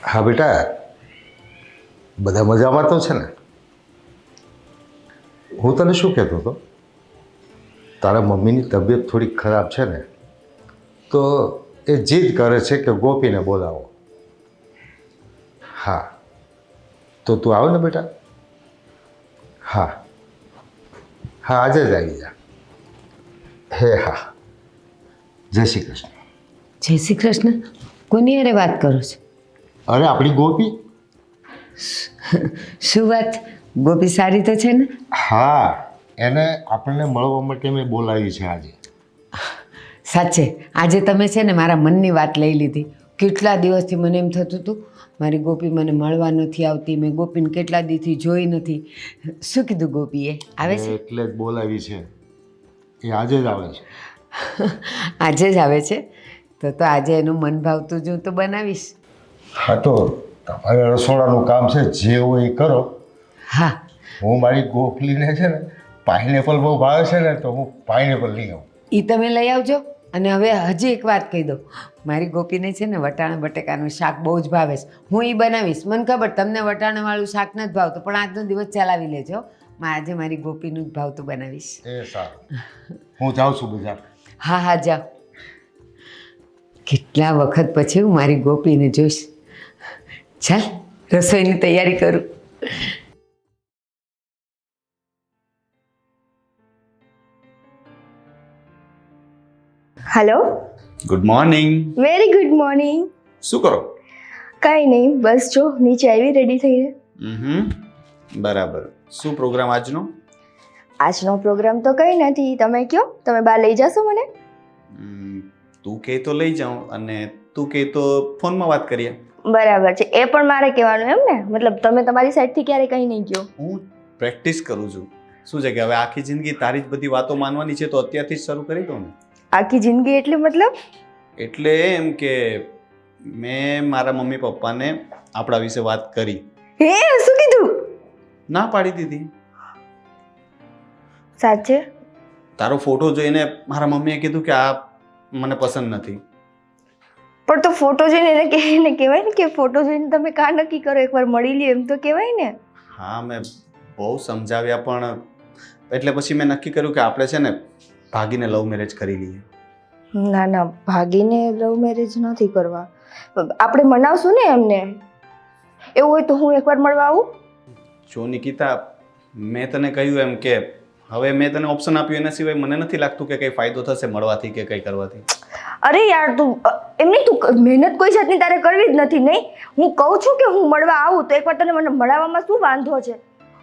હા બેટા, બધા મજામાં તો છે ને? હું તને શું કહેતો હતો, તારા મમ્મીની તબિયત થોડી ખરાબ છે ને, તો એ જીદ કરે છે કે ગોપીને બોલાવો. હા, તો તું આવ ને બેટા. હા હા, આજે જ આવી જા. હે હા, જય શ્રી કૃષ્ણ. જય શ્રી કૃષ્ણ. કોની હારે વાત કરો છો? અરે આપણી ગોપી. શું વાત? ગોપી સારી તો છે ને? હા, એને આપણને મળવા માટે મેં બોલાવી છે આજે. સાચે આજે તમે છે ને મારા મનની વાત લઈ લીધી. કેટલા દિવસથી મને એમ થતું હતું મારી ગોપી મને મળવા નથી આવતી, મેં ગોપીને કેટલા દીથી જોઈ નથી. શું કીધું ગોપીએ? આવે છે? એટલે જ બોલાવી છે, એ આજે જ આવે છે. આજે જ આવે છે? તો આજે એનું મન ભાવતું જ હું તો બનાવીશ. હા, તો તમારે રસોડાનું કામ છે, જે હોય એ કરો. હા. હું મારી ગોખલીને છે ને પાઇનેપલ બહુ ભાવે છે ને, તો હું પાઇનેપલ લઈ આવું. એ તમે લઈ આવજો. અને હવે હજી એક વાત કહી દઉં, મારી ગોપીને છે ને વટાણા બટેકાનું શાક બહુ જ ભાવે છે. હું એ બનાવીશ. મને ખબર તમને વટાણાવાળું શાક નથી ભાવતું, પણ આજનો દિવસ ચલાવી લેજો. આજે મારી ગોપીનું જ ભાવતું બનાવીશ. એ સારું, હું જાઉં છું બજાર. હા હા, જાઓ. કેટલા વખત પછી હું મારી ગોપીને જોઈશ. ચાલ રસોઈની તૈયારી કરું. Hello. Good morning. Very good morning. શું કરો? કંઈ નહીં, બસ જો નીચે આવી રેડી થઈને. બરાબર. શું પ્રોગ્રામ આજનો? આજનો પ્રોગ્રામ તો કંઈ નથી, તમે કયો, તમે બહાર લઈ જશો મને? તું કહે તો લઈ જાઉં, અને તું કહે તો ફોનમાં વાત કરીએ. બરાબર છે, એ પણ મારે કહેવાનું એમ ને? મતલબ તમે તમારી સાઈડથી ક્યારે કંઈ નહીં કહો. હું પ્રેક્ટિસ કરું છું. શું છે કે હવે આખી જિંદગી તારી જ બધી વાતો માનવાની છે, તો અત્યારથી જ શરૂ કરી દઉં ને. આખી જિંદગી એટલે મતલબ? એટલે એમ કે મેં મારા મમ્મી પપ્પાને આપણા વિશે વાત કરી. હે, શું કીધું? ના પાડી દીધી. સાચે? તારો ફોટો જોઈને મારા મમ્મીએ કીધું કે આ મને પસંદ નથી. પણ તો ફોટો જોઈને એને કહેવાય ને કે ફોટો જોઈને તમે કા નક્કી કરો, એકવાર મળી લ્યો એમ તો કહેવાય ને. હા, મેં બહુ સમજાવ્યા, પણ એટલે પછી મેં નક્કી કર્યું કે આપણે છે ને ભાગીને લવ મેરેજ કરી લઈએ. ના ના, ભાગીને લવ મેરેજ નથી કરવા. આપણે મનાવશું ને એમને. એવું હોય તો હું એકવાર મળવા આવું. જો નિકિતા, મેં તને કહ્યું એમ કે હવે મેં તને ઓપ્શન આપ્યું, એના સિવાય મને નથી લાગતું કે કંઈ ફાયદો થશે મળવાથી કે કંઈ કરવાથી. અરે યાર, તું એમ નહીં, તું મહેનત કોઈ જાતની તારે કરવી જ નથી. નહીં, હું કહું છું કે હું મળવા આવું, તો એકવાર તને મને મળવામાં શું વાંધો છે?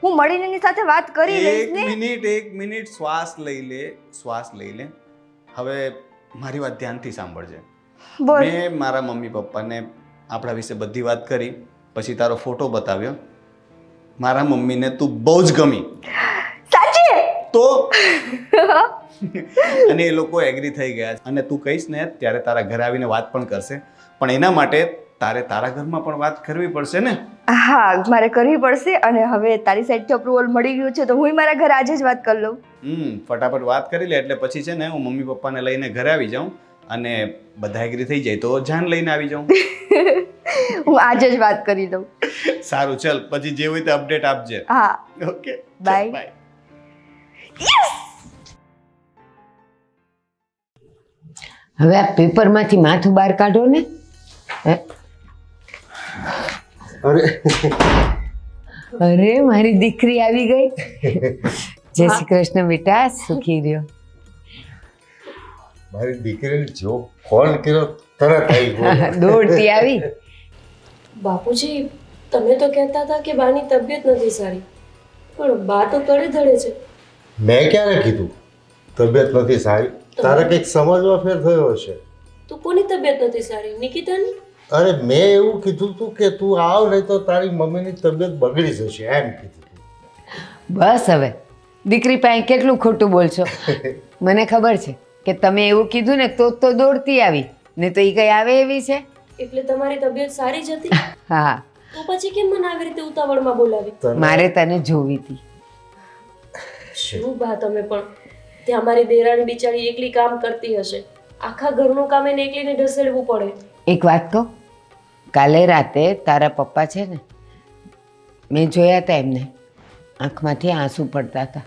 હું મળીને એની સાથે વાત કરી લઈશ ને. એક મિનિટ શ્વાસ લઈ લે. હવે મારી વાત ધ્યાનથી સાંભળજે. બોલ. મેં મારા મમ્મી પપ્પાને આપણા વિશે બધી વાત કરી, પછી તારો ફોટો બતાવ્યો. મારા મમ્મીને તું બહુ જ ગમી. સાચે? તો અને એ લોકો એગ્રી થઈ ગયા. અને તું કહીશ ને ત્યારે તારા ઘરે આવીને વાત પણ કરશે, પણ એના માટે તારે તારા ઘરમાં પણ વાત કરવી પડશે ને. હા, મારે કરવી પડશે. અને હવે તારી સાઈડથી અપ્રુવલ મળી ગયું છે, તો હું મારા ઘરે આજે જ વાત કરી લઉં. ફટાફટ વાત કરી લે, એટલે પછી છે ને હું મમ્મી પપ્પાને લઈને ઘરે આવી જાઉં, અને બધા એગ્રી થઈ જાય તો જાન લઈને આવી જાઉં. હું આજે જ વાત કરી લઉં. સારું, ચલ, પછી જે હોય તે અપડેટ આપજે. હા, ઓકે, બાય. હવે આ પેપરમાંથી માથું બહાર કાઢો ને. અરે અરે મારી દીકરી આવી ગઈ. જય શ્રી કૃષ્ણ બેટા, સુખી રહ્યો. મારી દીકરીને જો ફોન કર્યો તરત આવી ગયો. દોડતી આવી. બાપુજી, તમે તો કહેતા હતા કે બાની તબિયત નથી સારી, પણ બા તો તડે ધડે છે. મેં ક્યારે કીધું તબિયત નથી સારી? તારે કંઈક સમજવા ફેર થયો હશે. તો કોની તબિયત નથી સારી? નિકિતાની? અરે મેં એવું કીધું તું કે તું આવ, નહીં તો તારી મમ્મીની તબિયત બગડી જશે, એમ કીધું તું. બસ હવે દીકરી પાસે કેટલું ખોટું બોલશો. મને ખબર છે કે તમે એવું કીધું ને તો દોડતી આવી, ને તો એ કઈ આવે એવી છે? એટલે તમારી તબિયત સારી જ હતી? હા. તો પછી કેમ મને આવી રીતે ઉતાવળમાં બોલાવી? મારે તને જોવી હતી. શું બા તમે પણ? ત્યાં મારી દેરાણી બિચારી એકલી કામ કરતી હશે, આખા ઘરનું કામ એને એકલીને ઢસેડવું પડે. એક વાત કહું, કાલે રાતે તારા પપ્પા છે ને, મેં જોયા હતા એમને, આંખમાંથી આંસુ પડતા હતા.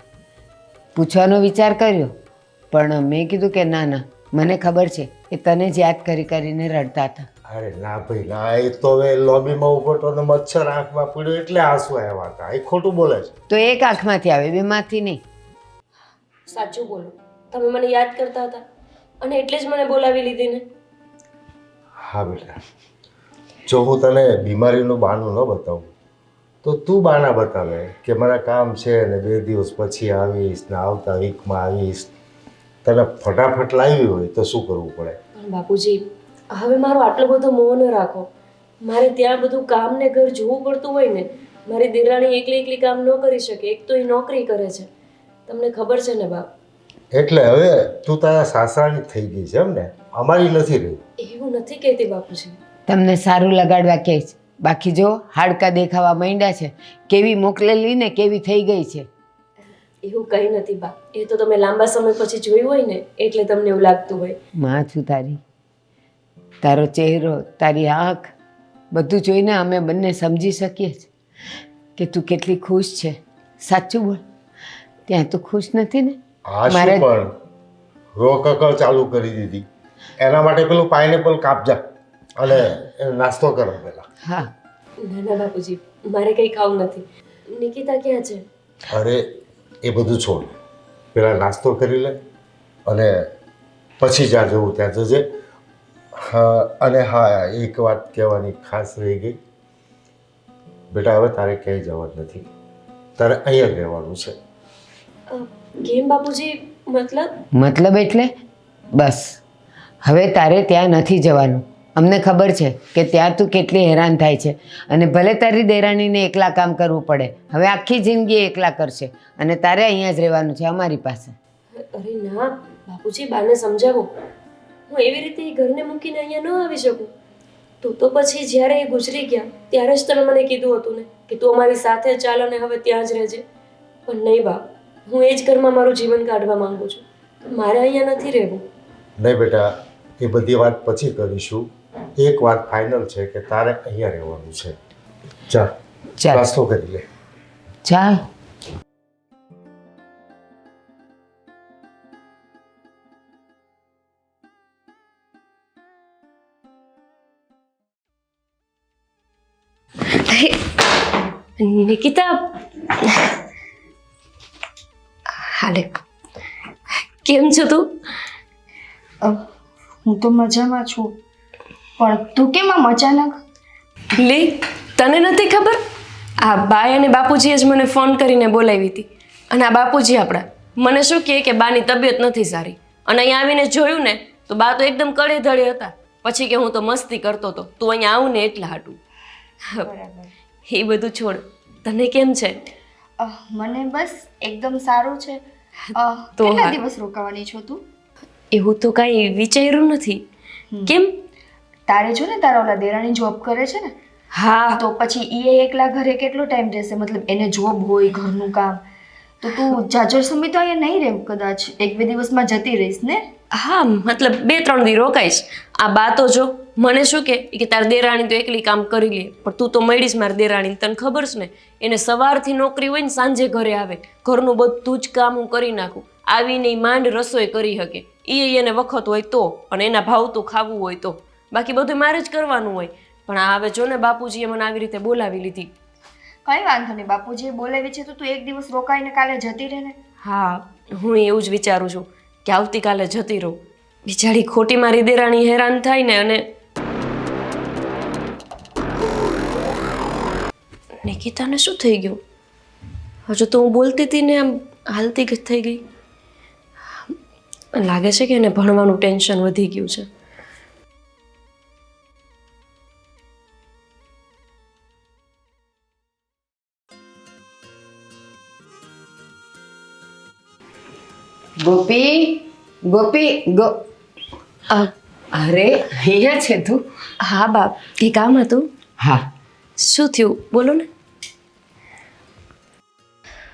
પૂછવાનો વિચાર કર્યો, પણ મેં કીધું કે ના ના, મને ખબર છે કે તને જ યાદ કરી કરીને રડતા હતા. અરે ના ભાઈ ના, એ તો હવે લોબીમાં ઉભો તો ને મચ્છર આંખમાં પડ્યો એટલે આંસુ આવ્યા હતા. એ ખોટું બોલે છે. તો એક આંખમાંથી આવે, બેમાંથી નહીં. સાચું બોલો, તમે મને યાદ કરતા હતા અને એટલે જ મને બોલાવી લીધી ને. હા બેટા, જો હું તને બીમારીનું બહાનું ન બતાવું તો તું બહાના બતાવે કે મારા કામ છે ને 2 દિવસ પછી આવીશ ને આવતા વીકમાં આવીશ. તને ફટાફટ લાવી હોય તો શું કરવું પડે? પણ બાપુજી, હવે મારો આટલો બધો મોહ ન રાખો. મારે ત્યાં બધું કામ ને ઘર જોવું પડતું હોય ને. મારી દેરાણી એકલી કામ ન કરી શકે. એક તો એ નોકરી કરે છે, તમને ખબર છે ને બાપ. એટલે હવે તું તારા સાસરાની થઈ ગઈ છે એમ ને? અમારી નથી રહી. એવું નથી કહેતી બાપુજી. તમને સારું લગાડવા કહે છે, બાકી જો હાડકા દેખાવા માંડ્યા છે. કેવી મોકલેલી ને કેવી થઈ ગઈ છે. એવું કંઈ નથી બા, એ તો તમે લાંબા સમય પછી જોયું હોય ને એટલે તમને એવું લાગતું હોય. માં છું તારી, તારો ચહેરો, તારી આંખ, બધું જોઈને અમે બંને સમજી શકીએ છીએ કે તું કેટલી ખુશ છે. સાચું બોલ, ત્યાં તું ખુશ નથી ને? આ શું પણ રોકકળ ચાલુ કરી દીધી? એના માટે પેલું પાઇનેપલ કાપજા અને એનો નાસ્તો કરો પેલા. હા. ના ના બાપુજી, મારે કંઈ ખાવું નથી. નિકિતા ક્યાં છે? અરે એ બધું છોડ, પેલા નાસ્તો કરી લે અને પછી જ્યાં જવું ત્યાં જજે. હા, અને હા, એક વાત કહેવાની ખાસ રહી ગઈ બેટા, હવે તારે ક્યાંય જવાનું નથી, તારે અહીંયા જ રહેવાનું છે. કેમ બાપુજી? મતલબ એટલે બસ હવે તારે ત્યાં નથી જવાનું. અમને ખબર છે કે ત્યાં તું કેટલી હેરાન થાય છે, અને ભલે તારી દેરાણીને એકલા કામ કરવું પડે, હવે આખી જિંદગી એકલા કરશે, અને તારે અહીંયા જ રહેવાનું છે અમારી પાસે. અરે ના બાપુજી, બાને સમજાવો. હું એવી રીતે એ ઘરને મૂકીને અહીંયા ન આવી શકું. તો પછી જ્યારે એ ગુજરી ગયા ત્યારે જ તમે મને કીધું હતું ને કે તું અમારી સાથે ચાલ અને હવે ત્યાં જ રહેજે. પણ નહીં બાપ, હું એ જ ઘરમાં મારું જીવન કાઢવા માંગુ છું. મારે અહીંયા નથી રહેવું. નહીં બેટા, એ બધી વાત પછી કરીશું. એક વાત ફાઇનલ છે કે તારે અહીંયા રહેવાનું છે. ચાલ ચાલ નાસ્તો કરી લે. ચાલ. નિકિતા, હાલે કેમ છો તું? હું તો મજામાં છું, પણ તું કેમ આમ અચાનક? લે, તને નથી ખબર? આ બાઈ અને બાપુજીએ જ મને ફોન કરીને બોલાવી હતી. અને આ બાપુજી આપણા મને શું કહે કે બાની તબિયત નથી સારી. અને અહીંયા આવીને જોયું ને તો બા તો એકદમ કડે ધડે હતા. પછી કે હું તો મસ્તી કરતો હતો, તું અહીંયા આવું ને એટલા હાટું. એ બધું છોડ, તને કેમ છે? મને બસ એકદમ સારું છે. તો કેટલા દિવસ રોકાવાની છો તું? એવું તો કાંઈ વિચાર્યું નથી. કેમ? તારે જો ને તારા ઓલા દેરાણી જોબ કરે છે ને, હા, તો પછી એ એકલા ઘરે કેટલો ટાઈમ રહેશે? મતલબ એને જોબ હોય, ઘરનું કામ, તો તું જાજો સમય તો અહીંયા નહીં રહે. કદાચ 1-2 દિવસમાં જતી રહીશ ને? હા, મતલબ 2-3 દી રોકાઈશ. આ બા તો જો મને શું કે તારી દેરાણી તો એકલી કામ કરી લે, પણ તું તો મળીશ મારી દેરાણી. તને ખબર છે ને, એને સવારથી નોકરી હોય ને સાંજે ઘરે આવે. ઘરનું બધું જ કામ હું કરી નાખું. આવીને માંડ રસોઈ કરી શકે. એને વખત હોય તો, અને એના ભાવતું ખાવું હોય તો. બાકી બધું મારે જ કરવાનું હોય. પણ આ હવે જો ને બાપુજીએ મને આવી રીતે બોલાવી લીધી. કઈ વાંધો નહીં, બાપુજીએ બોલાવી છે તો તું 1 દિવસ રોકાઈને કાલે જતી રહે ને. હા, હું એવું જ વિચારું છું કે આવતીકાલે જતી રહું. બિચારી ખોટી મારી દેરાણી હેરાન થાય ને. અને નિકિતાને શું થઈ ગયું? હજુ તો હું બોલતી હતી ને આમ હાલતી થઈ ગઈ. લાગે છે કે એને ભણવાનું ટેન્શન વધી ગયું છે. ગોપી, અરે અહીંયા છે તું? હા બાપ, એ કામ હતું. હા. શું થયું બોલો ને.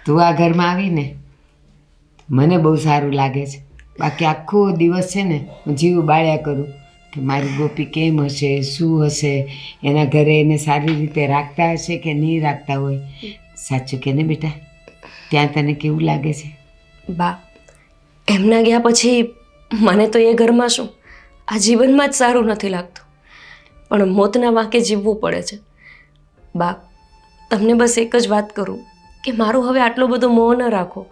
તું આ ઘરમાં આવીને મને બહુ સારું લાગે છે. બાકી આખો દિવસ છે ને હું જીવ બાળ્યા કરું કે મારી ગોપી કેમ હશે, શું હશે, એના ઘરે એને સારી રીતે રાખતા હશે કે નહીં રાખતા હોય. સાચું કે ને બેટા? ત્યાં તને કેવું લાગે છે? બા, એમના ગયા પછી મને તો એ ઘરમાં શું, આ જીવનમાં જ સારું નથી લાગતું. પણ મોતના વાંકે જીવવું પડે છે. બા, તમને બસ એક જ વાત કરું કે મારું હવે આટલો બધો મોહ ન રાખો.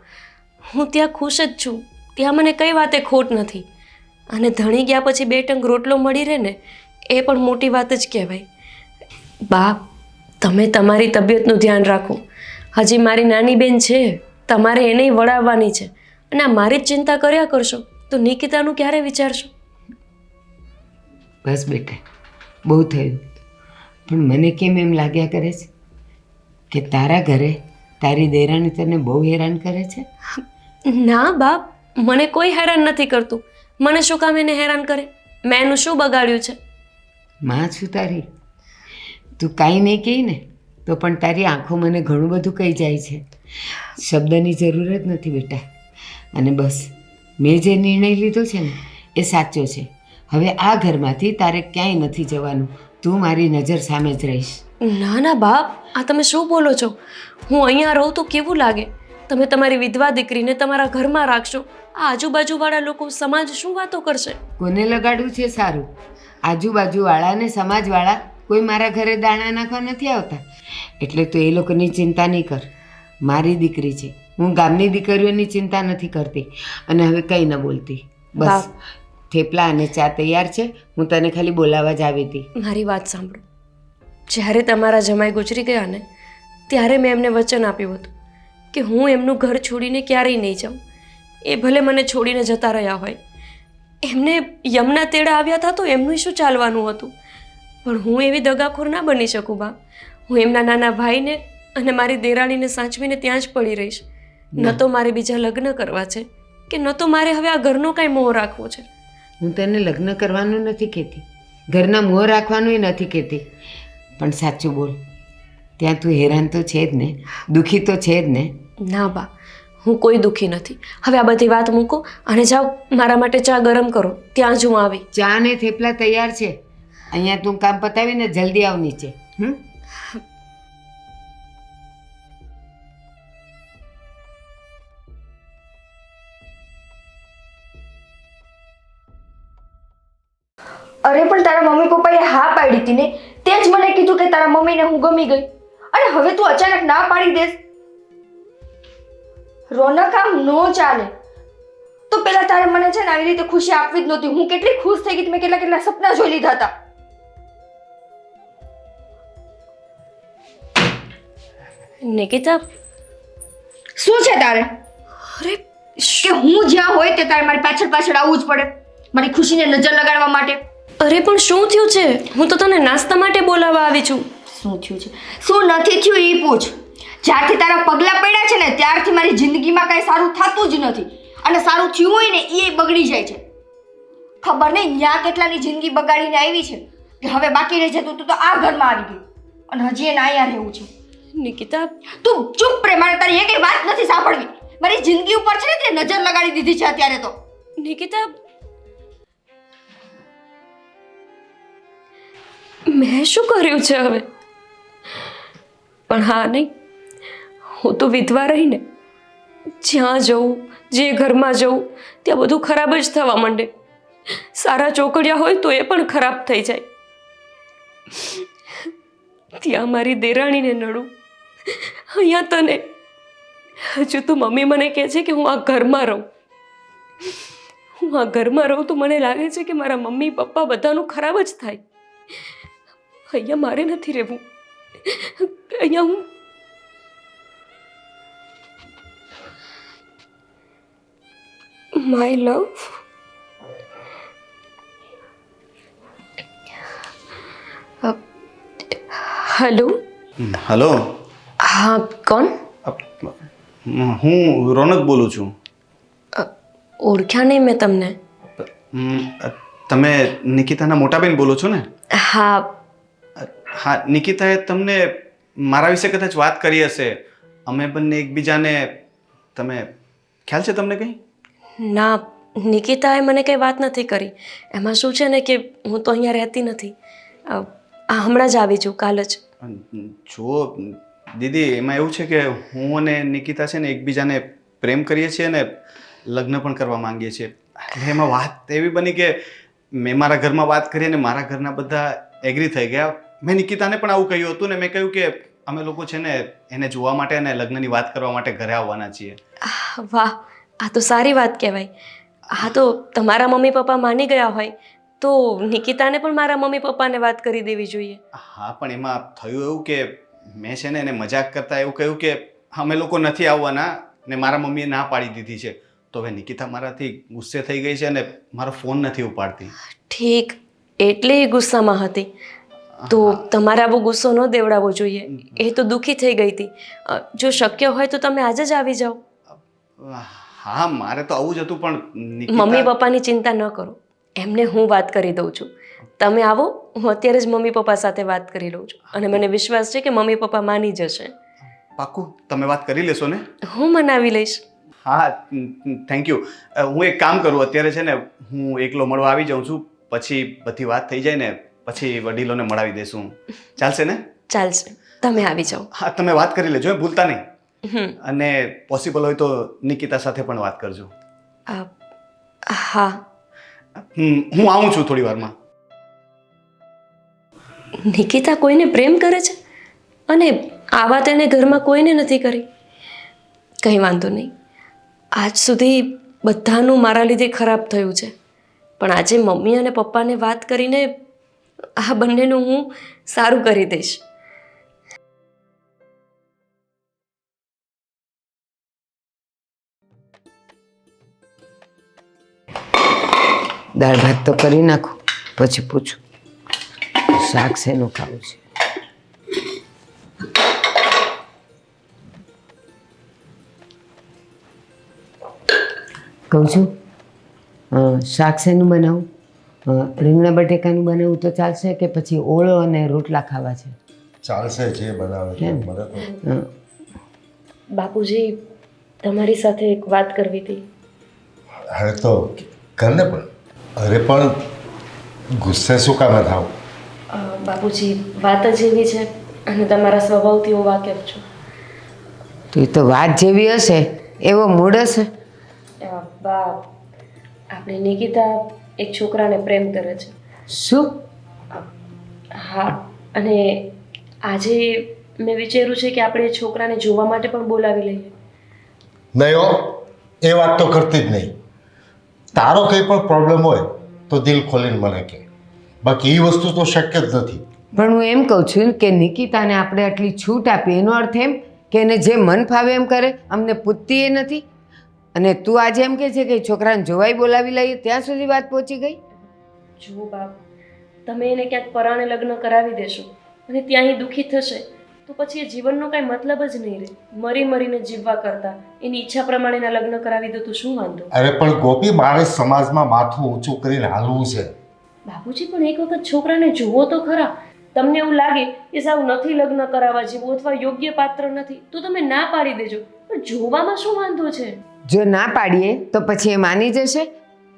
હું ત્યાં ખુશ જ છું, ત્યાં મને કઈ વાતે ખોટ નથી. અને ધણી ગયા પછી 2 ટંક રોટલો મળી રહે ને, એ પણ મોટી વાત જ કહેવાય. બા, તમે તમારી તબિયતનું ધ્યાન રાખો. હજી મારી નાની બેન છે, તમારે એને વળાવવાની છે. અને આ મારી જ ચિંતા કર્યા કરશો તો નિકિતાનું ક્યારે વિચારશો? બસ બેટા, બહુ થયું. પણ મને કેમ એમ લાગ્યા કરે છે કે તારા ઘરે તારી દેરાણી તને બહુ હેરાન કરે છે. ના બાપ, મને કોઈ હેરાન નથી કરતું. મને શું કામ એને હેરાન કરે? મેં એનું શું બગાડ્યું છે? માં છું તારી, તું કાંઈ નહીં કહી ને તો પણ તારી આંખો મને ઘણું બધું કહી જાય છે. શબ્દની જરૂર જ નથી બેટા. અને બસ મેં જે નિર્ણય લીધો છે ને એ સાચો છે. હવે આ ઘરમાંથી તારે ક્યાંય નથી જવાનું. તું મારી નજર સામે જ રહીશ. ના ના બાપ, આ તમે શું બોલો છો? હું અહીંયા રહું તો કેવું લાગે? તમે તમારી વિધવા દીકરીને તમારા ઘરમાં રાખશો, આ આજુબાજુવાળા લોકો, સમાજ શું વાતો કરશે? કોને લગાડવું છે સારું? આજુબાજુવાળા ને સમાજવાળા કોઈ મારા ઘરે દાણા નાખવા નથી આવતા. એટલે તું એ લોકોની ચિંતા નહીં કર. મારી દીકરી છે, હું ગામની દીકરીઓની ચિંતા નથી કરતી. અને હવે કંઈ ન બોલતી. બસ થેપલા અને ચા તૈયાર છે, હું તને ખાલી બોલાવવા જ આવી હતી. મારી વાત સાંભળો. જ્યારે તમારા જમાઈ ગુજરી ગયા ને, ત્યારે મેં એમને વચન આપ્યું હતું કે હું એમનું ઘર છોડીને ક્યારેય નહીં જાઉં. એ ભલે મને છોડીને જતા રહ્યા હોય. એમને યમના તેડા આવ્યા હતા તો એમનું શું ચાલવાનું હતું. પણ હું એવી દગાખોર ના બની શકું બા. હું એમના નાના ભાઈને અને મારી દેરાણીને સાચવીને ત્યાં જ પડી રહીશ. ન તો મારે બીજા લગ્ન કરવા છે કે ન તો મારે હવે આ ઘરનો કાંઈ મોહ રાખવો છે. હું તને લગ્ન કરવાનું નથી કહેતી, ઘરના મોહ રાખવાનું નથી કહેતી. પણ સાચું બોલ, ત્યાં તું હેરાન તો છે જ ને, દુઃખી તો છે જ ને? ના બા, હું કોઈ દુઃખી નથી. હવે આ બધી વાત મૂકો અને જાઓ મારા માટે ચા ગરમ કરો, ત્યાં જ હું આવી. ચા ને થેપલા તૈયાર છે. અહીંયા તું કામ પતાવીને જલ્દી આવ નીચે. અરે પણ તારા મમ્મી પપ્પાએ હા પાડી હતી ને, તે જ મને કીધું કે તારા મમ્મીને હું ગમી ગઈ, અને હવે તું અચાનક ના પાડી દેસ. રોનક, આમ નો ચાલે. તો પેલા તારે મને છે ને આવી રીતે ખુશી આપવી જ નહોતી. હું કેટલી ખુશ થઈ ગઈ, મેં કેટલા કેટલા સપના જોઈ લીધા હતા. નિકિતા, શું છે તારે? અરે કે હું જ્યાં હોય તે તારે મારી પાછળ પાછળ આવવું જ પડે મારી ખુશીને નજર લગાડવા માટે? અરે પણ શું થયું છે? હું તો તને નાસ્તા માટે બોલાવવા આવી છું. શું થયું છે, શું નથી થયું એ પૂછ. જ્યારથી તારા પગલા પડ્યા છે ને ત્યારથી મારી જિંદગીમાં કાંઈ સારું થતું જ નથી. અને સારું થયું હોય ને એ બગડી જાય છે. ખબર નહીં ન્યા કેટલાની જિંદગી બગાડીને આવી છે કે હવે બાકી રહી જતું તું તો આ ઘરમાં આવી ગઈ અને હજી એને અહીંયા રહેવું છે. નિકિતા, તું ચૂપ રે, મારે તારી એકેય વાત નથી સાંભળવી. મારી જિંદગી ઉપર છે ને તે નજર લગાડી દીધી છે અત્યારે તો. નિકિતા, મેં શું કર્યું છે હવે? પણ હા નહીં, હું તો વિધવા રહીને જ્યાં જવું, જે ઘરમાં જવું ત્યાં બધું ખરાબ જ થવા માંડે. સારા ચોકડિયા હોય તો એ પણ ખરાબ થઈ જાય. ત્યાં મારી દેરાણીને નડું, અહીંયા તને. હજુ તો મમ્મી મને કહે છે કે હું આ ઘરમાં રહું. હું આ ઘરમાં રહું તો મને લાગે છે કે મારા મમ્મી પપ્પા બધાનું ખરાબ જ થાય. અહીંયા મારે નથી રહેવું. અહીંયા હું માય લવ. હેલો. હલો. હા, કોણ? હું રોનક બોલું છું. ઓળખ્યા નહીં મેં તમને. તમે નિકિતાના મોટા બેન બોલો છો ને? હા. હા, નિકિતાએ તમને મારા વિશે કદાચ વાત કરી હશે. અમે બંને એકબીજાને, તમે ખ્યાલ છે તમને કંઈ? ના, નિકિતાએ મને કંઈ વાત નથી કરી. એમાં શું છે ને કે હું તો અહીંયા રહેતી નથી. હમણાં જ આવી છું, કાલ જ. જુઓ દીદી, એમાં એવું છે કે હું અને નિકિતા છે ને એકબીજાને પ્રેમ કરીએ છીએ ને લગ્ન પણ કરવા માંગીએ છીએ. એટલે એમાં વાત એવી બની કે મેં મારા ઘરમાં વાત કરી અને મારા ઘરના બધા એગ્રી થઈ ગયા. મેં નિકિતાને પણ આવું કહ્યું હતું ને મેં કહ્યું કે અમે લોકો છે ને એને જોવા માટે અને લગ્નની વાત કરવા માટે ઘરે આવવાના છીએ. વાહ, આ તો સારી વાત કહેવાય. હા, તો તમારા મમ્મી પપ્પા માની ગયા હોય તો નિકિતાને પણ મારા મમ્મી પપ્પાને વાત કરી દેવી જોઈએ. હા, પણ એમાં થયું એવું કે મેં છે ને એને મજાક કરતા એવું કહ્યું કે અમે લોકો નથી આવવાના ને મારા મમ્મીએ ના પાડી દીધી છે. તો હવે નિકિતા મારાથી ગુસ્સે થઈ ગઈ છે અને મારો ફોન નથી ઉપાડતી. ઠીક, એટલે એ ગુસ્સામાં હતી. તો તમારે આવો ગુસ્સો ન દેવડાવવો જોઈએ. એ તો દુઃખી થઈ ગઈ હતી. જો શક્ય હોય તો તમે આજે જ આવી જાઓ. હા, મારે તો આવું જ હતું પણ મમ્મી પપ્પાની ચિંતા ન કરો, એમને હું વાત કરી દઉં છું. તમે આવો, હું અત્યારે જ મમ્મી પપ્પા સાથે વાત કરી લઉં છું અને મને વિશ્વાસ છે કે મમ્મી પપ્પા માની જશે. પાક્કું તમે વાત કરી લેશો ને? હું મનાવી લઈશ. હા, થેન્ક યુ. હું એક કામ કરું, અત્યારે છે ને હું એકલો મળવા આવી જાઉં છું, પછી બધી વાત થઈ જાય ને પછી વડીલોને મળાવી દેશું. ચાલશે ને? ચાલશે, તમે આવી જાઓ. હા, તમે વાત કરી લેજો, ભૂલતા નહીં. અને પોસિબલ હોય તો નિકિતા સાથે પણ વાત કરજો. હા, હું આવું છું થોડી વારમાં. નિકિતા કોઈને પ્રેમ કરે છે અને આ વાત એને ઘરમાં કોઈને નથી કરી. કંઈ વાંધો નહીં. આજ સુધી બધાનું મારા લીધે ખરાબ થયું છે, પણ આજે મમ્મી અને પપ્પાને વાત કરીને આ બંનેનું હું સારું કરી દઈશ. દાળ ભાત તો કરી નાખું, પછી પૂછું શાક શેનું ખાવું છે. કહું છું શાક શેનું બનાવું? રીંગણા બટેકાનું બનાવું તો ચાલશે કે પછી ઓળો અને રોટલા ખાવા છે? ચાલશે, જે બનાવે છે. કેમ? મને તો બાપુજી, તમારી સાથે એક વાત કરવી હતી. અરે તો કર ને, પણ અરે પણ ગુસ્સે શું કામ થાવ? બાપુજી, વાત જ એવી છે અને તમારા સ્વભાવથી હું વાકેફ છું. તો એ તો વાત જેવી હશે એવો મૂડ હશે. બા, આપણી નિકિતા એક છોકરાને પ્રેમ કરે છે. શું? હા, અને આજે મેં વિચાર્યું છે કે આપણે એ છોકરાને જોવા માટે પણ બોલાવી લઈએ. નહીં હો, એ વાત તો કરતી જ નહીં. તારો કંઈ પણ પ્રોબ્લેમ હોય તો દિલ ખોલીને મને કહે, બાકી એ વસ્તુ તો શક્ય જ નથી. પણ હું એમ કહું છું કે નિકિતાને આપણે આટલી છૂટ આપી, એનો અર્થ એમ કે એને જે મન ફાવે એમ કરે, અમને પૂછતી એ નથી. અને તું આજે એમ કહે છે કે છોકરાને જોવાઈ બોલાવી લઈએ, ત્યાં સુધી વાત પહોંચી ગઈ. જુઓ બાપ, તમે એને ક્યાંક પરાણે લગ્ન કરાવી દેશો અને ત્યાં એ દુઃખી થશે તો પછી એ જીવનનો કાંઈ મતલબ જ નહીં રહે. મરી મરીને જીવવા કરતાં એની ઈચ્છા પ્રમાણેના લગ્ન કરાવી દો તો શું વાંધો? અરે પણ ગોપી, મારે સમાજમાં માથું ઊંચું કરીને હાલવું છે. બાપુજી, પણ એક વખત છોકરાને જુઓ તો ખરા. તમને એવું લાગે કે સાવ નથી લગ્ન કરાવવા જેવું અથવા યોગ્ય પાત્ર નથી તો તમે ના પાડી દેજો, પણ જોવામાં શું વાંધો છે? જો ના પાડીએ તો પછી એ માની જશે.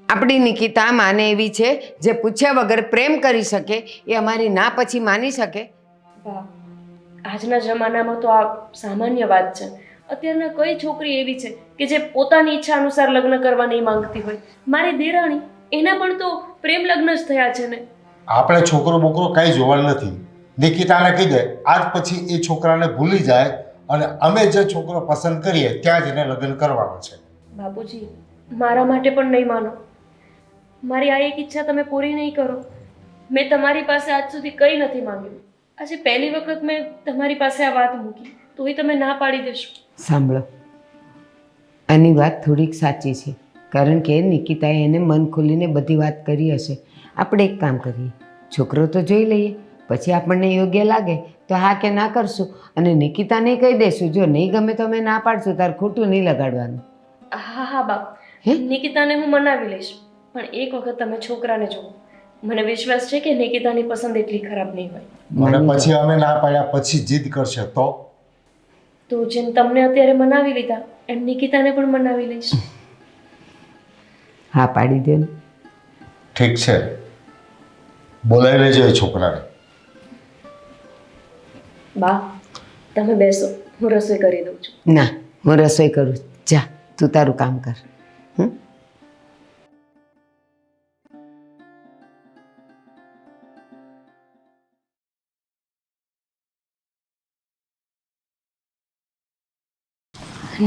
આપણી નિકિતા માને એવી છે જે પૂછ્યા વગર પ્રેમ કરી શકે. એ અમારી ના પછી માની શકે? બા, આજના જમાનામાં તો આ સામાન્ય વાત છે. અત્યારના કઈ છોકરી એવી છે કે જે પોતાની ઈચ્છા અનુસાર લગ્ન કરવા નહીં માંગતી હોય? મારી દેરાણી, એના પણ તો પ્રેમ લગ્ન જ થયા છે ને. આપણે છોકરો બોકરો કાંઈ જોવાનું નથી. નિકિતાને કહી દે આજ પછી એ છોકરાને ભૂલી જાય અને અમે જે છોકરો પસંદ કરીએ ત્યાં જ એને લગ્ન કરવાનો છે. બાપુજી, મારા માટે પણ નહીં માનો. મારી આ એક ઈચ્છા તમે પૂરી નહીં કરો. મેં તમારી પાસે આજ સુધી કંઈ નથી માંગ્યું. આજે પહેલી વખત મેં તમારી પાસે આ વાત મૂકી તો એ તમે ના પાડી દેશો. સાંભળો, આની વાત થોડીક સાચી છે, કારણ કે નિકિતાએ એને મન ખોલીને બધી વાત કરી હશે. આપણે એક કામ કરીએ, છોકરો તો જોઈ લઈએ, પછી આપણને યોગ્ય લાગે તો હા કે ના કરશું અને નિકિતાને કહી દઈશું. જો નહીં ગમે તો અમે ના પાડશું, તાર ખોટું નહીં લગાડવાનું. હા હા બાપ, નિકિતાને હું મનાવી લઈશ, પણ એક વખત તમે છોકરાને જુઓ. મને વિશ્વાસ છે કે નિકિતાની પસંદ એટલી ખરાબ નહીં હોય. અને પછી અમે ના પાડ્યા પછી જીદ કરશે તો જેમ તમને અત્યારે મનાવી લીધા એમ નિકિતાને પણ મનાવી લઈશ. હા પાડી દે ને. ઠીક છે, બોલાવી લેજો એ છોકરાને. બા તમે બેસો, હું રસોઈ કરી દઉં છું. ના, હું રસોઈ કરું. જા તું તારું કામ કર. હમ.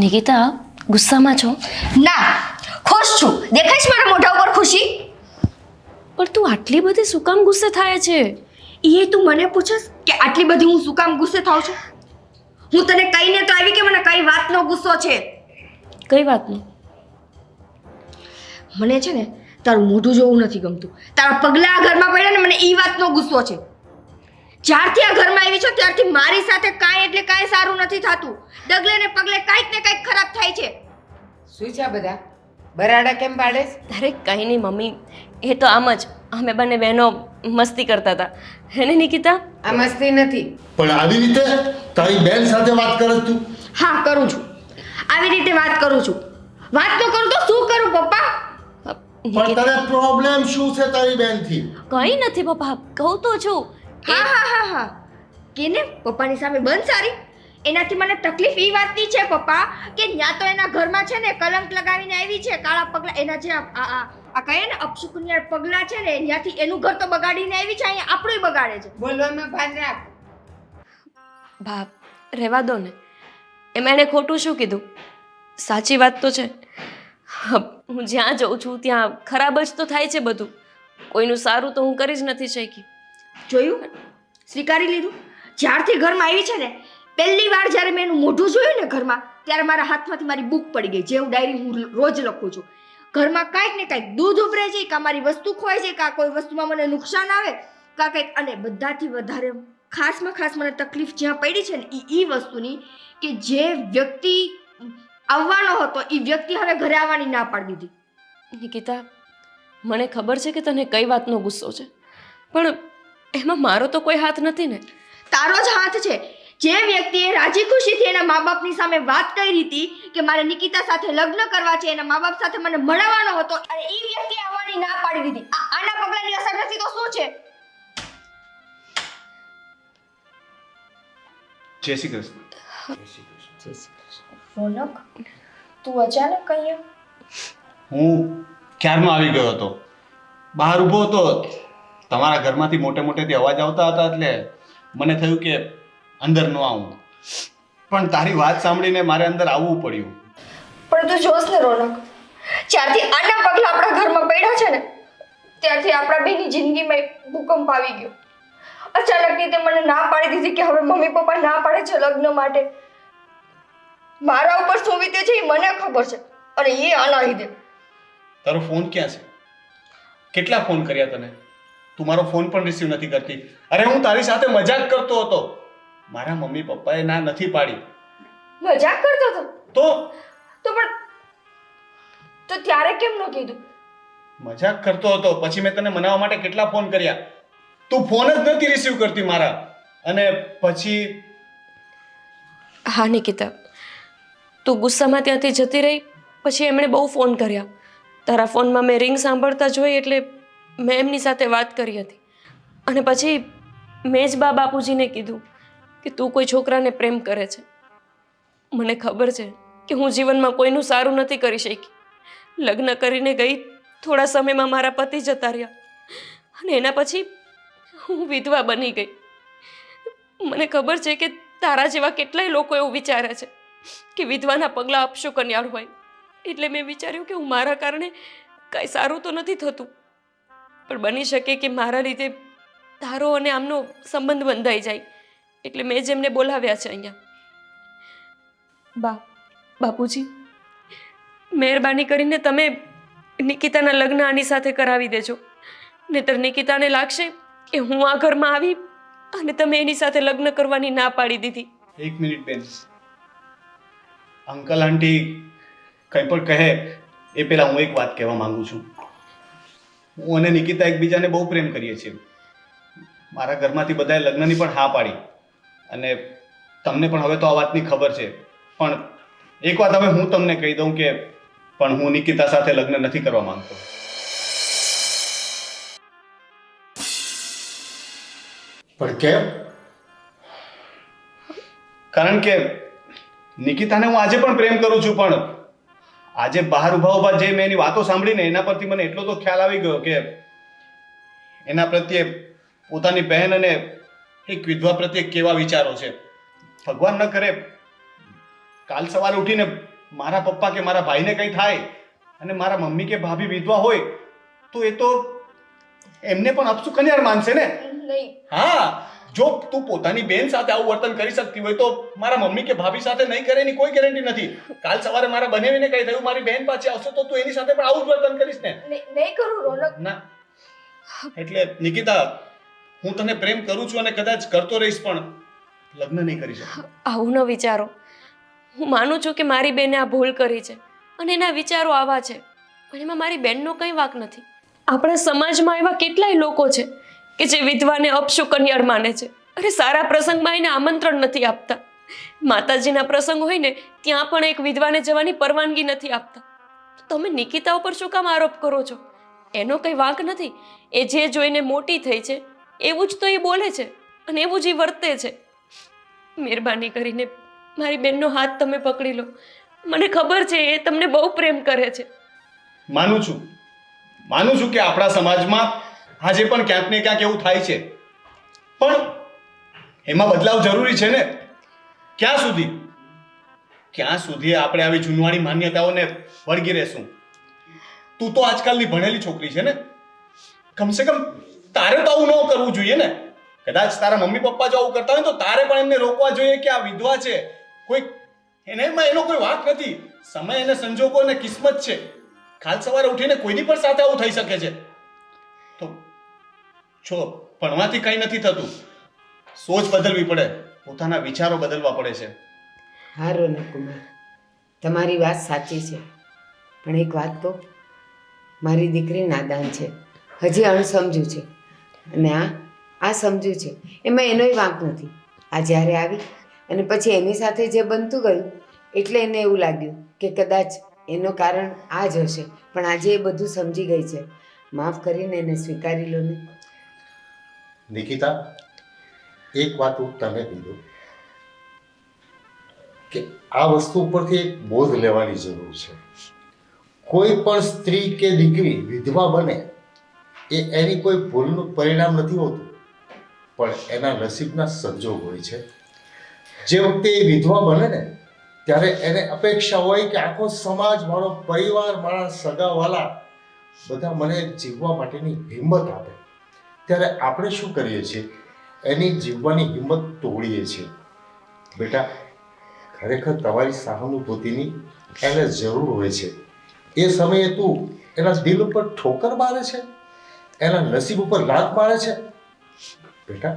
નિકિતા ગુસ્સામાં છો? ના, ખુશ છું. દેખાય છે મારા મોઢા ઉપર ખુશી? પણ તું આટલી બધી શું કામ ગુસ્સે થાય છે? એ તું મને પૂછસ કે આટલી બધી હું શું કામ ગુસ્સે થાઉં છું? હું તને કહીને તો આવી કે મને કઈ વાતનો ગુસ્સો છે. કઈ વાતનું? મને છે ને તારું મોઢું જોવું નથી ગમતું. તારા પગલા આ ઘરમાં પડ્યા ને મને એ વાતનો ગુસ્સો છે. જ્યારથી આ ઘરમાં આવી છો ત્યારથી મારી સાથે કાંઈ એટલે કાંઈ સારું નથી થતું. ડગલે ને પગલે કાંઈક ને કાંઈક ખરાબ થાય છે. શું છે બધા બરાડા કેમ પાડે છે? અરે કંઈ નહીં મમ્મી, એ તો આમ જ અમે બંને બહેનો મસ્તી કરતા હતા. હે ને નિકિતા? આ મસ્તી નથી. પણ આવી રીતે તારી બેન સાથે વાત કરે તું? હા કરું છું, આવી રીતે વાત કરું છું. વાત તો કરું તો શું કરું પપ્પા? પણ તારે પ્રોબ્લેમ શું છે તારી બેનથી? કંઈ નથી પપ્પા, કહું તો છું. હા હા હા હા કેને પપ્પાની સામે બંધ સારી. એનાથી મને તકલીફ એ વાતની છે પપ્પા કે ત્યાં તો એના ઘરમાં છે ને કલંક લગાવીને આવી છે. કાળા પગલા એના જે આ કહે ને અપશુકનિયાર પગલા છે ને ત્યાંથી એનું ઘર તો બગાડીને આવી છે, અહીંયા આપણું બગાડે છે. બોલવામાં ભાન રાખ. બાપ રહેવા દો ને, એમાં એણે ખોટું શું કીધું? સાચી વાત તો છે. હું જ્યાં જઉં છું ત્યાં ખરાબ જ તો થાય છે બધું. કોઈનું સારું તો હું કરી જ નથી શકી. જોયું, સ્વીકારી લીધું. જ્યારથી ઘરમાં આવી છે ને પહેલી વાર જ્યારે મેં એનું મોઢું જોયું ને ઘરમાં ત્યારે મારા હાથમાંથી મારી બુક પડી ગઈ. જે હું ડાયરી હું રોજ લખું છું. ઘરમાં કાંઈક ને કાંઈક દૂધ ઉભરે છે, કાં મારી વસ્તુ ખોવાય છે, કાં કોઈ વસ્તુમાં મને નુકસાન આવે, કાં કંઈક. અને બધાથી વધારે ખાસમાં ખાસ મને તકલીફ જ્યાં પડી છે ને એ વસ્તુની કે જે વ્યક્તિ આવવાનો હતો એ વ્યક્તિ હવે ઘરે આવવાની ના પાડી દીધી. નિકિતા, મને ખબર છે કે તને કઈ વાતનો ગુસ્સો છે, પણ એમાં મારો તો કોઈ હાથ નથી ને. તારો જ હાથ છે. જે વ્યક્તિએ રાજી ખુશીથી એના મા બાપની સામે વાત કરી હતી કે મારે નિકિતા સાથે લગ્ન કરવા છે, એના મા બાપ સાથે મને મળવાનો હતો, અને એ વ્યક્તિ આવવાની ના પાડી દીધી. આના પગલાની અસર નથી તો શું છે? જય શ્રી કૃષ્ણ. રોનક, તું અચાનક કહીએ? હું ક્યારનો આવી ગયો હતો, બહાર ઊભો હતો. તમારા ઘરમાંથી મોટેથી અવાજ આવતા હતા એટલે મને થયું કે અંદર ન આવું, પણ તારી વાત સાંભળીને મારે અંદર આવવું પડ્યું. પણ તું જોશ ને રોનક, જ્યારથી આના પગલા આપણા ઘરમાં પડ્યા છે ને ત્યારથી આપણા બેની જિંદગીમાં એક ભૂકંપ આવી ગયો. અચાનક રીતે મને ના પાડી દીધી કે હવે મમ્મી પપ્પા ના પાડે છે લગ્ન માટે. મારા ઉપર શું વીતે છે એ મને ખબર છે, અને એ આના લીધે. તારો ફોન ક્યાં છે? કેટલા ફોન કર્યા તને? તું મારો ફોન પણ રિસીવ નથી કરતી. અરે હું તારી સાથે મજાક કરતો હતો. મારા મમ્મી પપ્પાએ ના નથી પાડી. મજાક કરતો હતો તો પણ તો ત્યારે કેમ ન કીધું? મજાક કરતો હતો, પછી મેં તને મનાવવા માટે કેટલા ફોન કર્યા, તું ફોન જ નથી રિસીવ કરતી મારા. અને પછી હા નિકિતા, તું ગુસ્સામાં ત્યાંથી જતી રહી, પછી એમણે બહુ ફોન કર્યા. તારા ફોનમાં મેં રિંગ સાંભળતા જોઈ એટલે મેં એમની સાથે વાત કરી હતી. અને પછી મેં જ બાપુજીને કીધું કે તું કોઈ છોકરાને પ્રેમ કરે છે. મને ખબર છે કે હું જીવનમાં કોઈનું સારું નથી કરી શકી. લગ્ન કરીને ગઈ, થોડા સમયમાં મારા પતિ જતા રહ્યા, અને એના પછી હું વિધવા બની ગઈ. મને ખબર છે કે તારા જેવા કેટલાય લોકો એવું વિચારે છે કે વિધવાના પગલાં અપશુકનિયાળ હોય, એટલે મેં વિચાર્યું કે હું મારા કારણે કાંઈ સારું તો નથી થતું, પણ બની શકે કે મારા લીધે તારો અને આમનો સંબંધ બંધાઈ જાય, એટલે મેં જ એમને બોલાવ્યા છે અહીંયા. બાપુજી, મહેરબાની કરીને તમે નિકિતાના લગ્ન આની સાથે કરાવી દેજો, નહીંતર નિકિતાને લાગશે કે હું આ ઘરમાં આવી અને તમે એની સાથે લગ્ન કરવાની ના પાડી દીધી. એક મિનિટ બેન, અંકલ આંટી કંઈ પણ કહે એ પહેલા હું એક વાત કહેવા માંગુ છું. હું અને નિકિતા એકબીજાને બહુ પ્રેમ કરીએ છીએ. મારા ઘરમાંથી બધાએ લગ્નની પણ હા પાડી, અને તમને પણ હવે તો આ વાતની ખબર છે. પણ એક વાત હવે હું તમને કહી દઉં કે પણ હું નિકિતા સાથે લગ્ન નથી કરવા માંગતો. પણ કેમ? કારણ કે નિકિતાને હું આજે પણ પ્રેમ કરું છું, પણ આજે બહાર ઊભા જે મેં એની વાતો સાંભળીને એના પરથી મને એટલો તો ખ્યાલ આવી ગયો કે એના પ્રત્યે પોતાની બહેન અને એક વિધવા પ્રત્યે કેવા વિચારો છે. ભગવાન ન કરે કાલ સવારે ઉઠીને મારા પપ્પા કે મારા ભાઈને કંઈ થાય અને મારા મમ્મી કે ભાભી વિધવા હોય તો એ તો એમને પણ અપસુકન્યાર માનશે ને. નહીં. હા, જો તું પોતાની બેન સાથે આવું વર્તન કરી શકતી હોય તો મારા મમ્મી કે ભાભી સાથે નહીં કરે એની કોઈ ગેરંટી નથી. કાલ સવારે મારા બનેવીને કંઈ થયું, મારી બેન પાછી આવશે તો તું એની સાથે પણ આવું જ વર્તન કરીશ ને. નહીં કરું રોનક. ના, એટલે નિકિતા, હું તને પ્રેમ કરું છું અને કદાચ કરતો રહીશ, પણ લગ્ન નહીં કરી શકું. આવું ન વિચારો. હું માનું છું કે મારી બેને આ ભૂલ કરી છે અને એના વિચારો આવા છે, પણ એમાં મારી બેનનો કંઈ વાંક નથી. આપણા સમાજમાં એવા કેટલાય લોકો છે કે જે વિધવાને અપશુકન્યાર માને છે. અરે સારા પ્રસંગમાં એને આમંત્રણ નથી આપતા. માતાજીના પ્રસંગ હોય ને ત્યાં પણ એક વિધવાને જવાની પરવાનગી નથી આપતા. તો તમે નિકિતા ઉપર શું કામ આરોપ કરો છો? એનો કંઈ વાંક નથી. એ જે જોઈને મોટી થઈ છે એવું જ તો એ બોલે છે અને એવું જ એ વર્તે છે. મહેરબાની કરીને મારી બેનનો હાથ તમે પકડી લો. મને ખબર છે એ તમને બહુ પ્રેમ કરે છે. માનું છું કે આપણા સમાજમાં આજે પણ ક્યાંક ને ક્યાંક એવું થાય છે, પણ એમાં બદલાવ જરૂરી છે ને. ક્યાં સુધી આપણે આવી જૂનવાણી માન્યતાઓને વળગી રહેશું? તું તો આજકાલની ભણેલી છોકરી છે ને, કમસે કમ તારે તો આવું ન કરવું જોઈએ ને. કદાચ તારા મમ્મી પપ્પા જો આવું કરતા હોય તો તારે પણ એમને રોકવા જોઈએ કે આ વિધવા છે, કોઈ એનો કોઈ વાંક નથી. સમય અને સંજોગો અને કિસ્મત છે. કાલ સવારે ઉઠીને કોઈની પણ સાથે આવું થઈ શકે છે. તો જો ભણવાથી કંઈ નથી થતું, સોચ બદલવી પડે, પોતાના વિચારો બદલવા પડે છે. હા રોનક કુમાર, તમારી વાત સાચી છે, પણ એક વાત કહું, મારી દીકરી નાદાન છે, હજી અણસમજુ છે, અને આ સમજુ છે, એમાં એનોય વાંક નથી. આ જ્યારે આવી અને પછી એની સાથે જે બનતું ગયું એટલે એને એવું લાગ્યું કે કદાચ એનું કારણ આ જ હશે, પણ આજે એ બધું સમજી ગઈ છે. માફ કરીને એને સ્વીકારી લો ને. નિકિતા, એક વાત હું તને કીધું કે આ વસ્તુ ઉપરથી એક બોધ લેવાની જરૂર છે. કોઈ પણ સ્ત્રી કે દીકરી વિધવા બને એ એની કોઈ ભૂલનું પરિણામ નથી હોતું, પણ એના નસીબના સંજોગ હોય છે. જે વખતે એ વિધવા બને ને ત્યારે એને અપેક્ષા હોય કે આખો સમાજ, મારો પરિવાર, મારા સગાવાલા બધા મને જીવવા માટેની હિંમત આપે. ત્યારે આપણે શું કરીએ છીએ? એની જીવવાની હિંમત તોડીએ છીએ. બેટા, ખરેખર તમારી સહાનુભૂતિની એને જરૂર હોય છે. એ સમયે તું એના દિલ ઉપર ઠોકર મારે છે, એના નસીબ ઉપર લાત મારે છે. બેટા,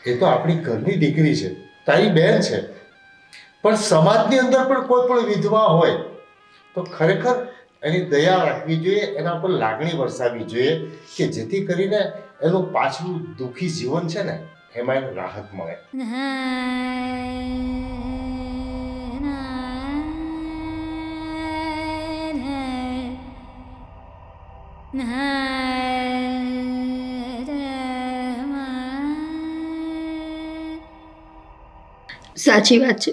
એ તો આપણી ઘરની દીકરી છે, તારી બહેન છે, પણ સમાજની અંદર પણ કોઈ પણ વિધવા હોય તો ખરેખર એની દયા રાખવી જોઈએ, એના પર લાગણી વરસાવવી જોઈએ કે જેથી કરીને એનું પાછલું દુઃખી જીવન છે ને એમાં એને રાહત મળે. સાચી વાત છે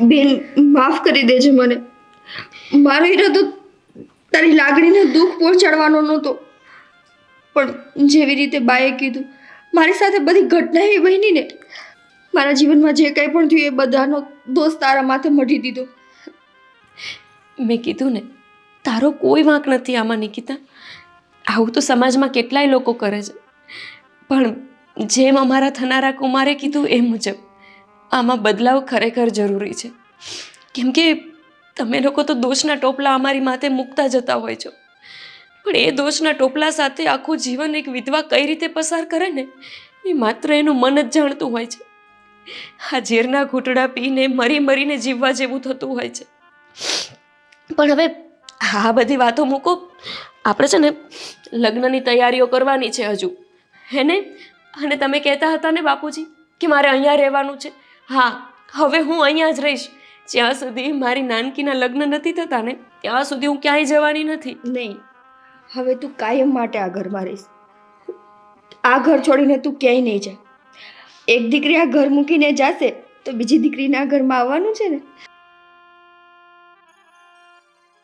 બેન, માફ કરી દેજે મને. મારો ઈરાદો તારી લાગણીને દુઃખ પહોંચાડવાનો નહોતો, પણ જેવી રીતે બાએ કીધું, મારી સાથે બધી ઘટના એવી બની ને, મારા જીવનમાં જે કંઈ પણ થયું એ બધાનો દોષ તારા માથે મઢી દીધો. મેં કીધું ને, તારો કોઈ વાંક નથી આમાં નિકિતા. આવું તો સમાજમાં કેટલાય લોકો કરે છે, પણ જેમ અમારા થનારા કુમારે કીધું એ મુજબ આમાં બદલાવ ખરેખર જરૂરી છે. કેમ કે તમે લોકો તો દોષના ટોપલા અમારી માથે મૂકતા જતા હોય છો, પણ એ દોષના ટોપલા સાથે આખું જીવન એક વિધવા કઈ રીતે પસાર કરે ને એ માત્ર એનું મન જ જાણતું હોય છે. આ ઝેરના ઘૂંટડા પીને મરીને જીવવા જેવું થતું હોય છે. પણ હવે આ બધી વાતો મૂકો, આપણે છે ને લગ્નની તૈયારીઓ કરવાની છે હજુ, હે ને? અને તમે કહેતા હતા ને બાપુજી કે મારે અહીંયા રહેવાનું છે. હા, હવે હું અહીંયા જ રહીશ, જ્યાં સુધી મારી નાનકીના લગ્ન નથી થતા ને ત્યાં સુધી હું ક્યાંય જવાની નથી. નહીં, હવે તું કાયમ માટે આ ઘરમાં રહીશ. આ ઘર છોડીને તું ક્યાંય નહીં જા. એક દીકરી આ ઘર મૂકીને જાશે તો બીજી દીકરીના ઘરમાં આવવાનું છે ને.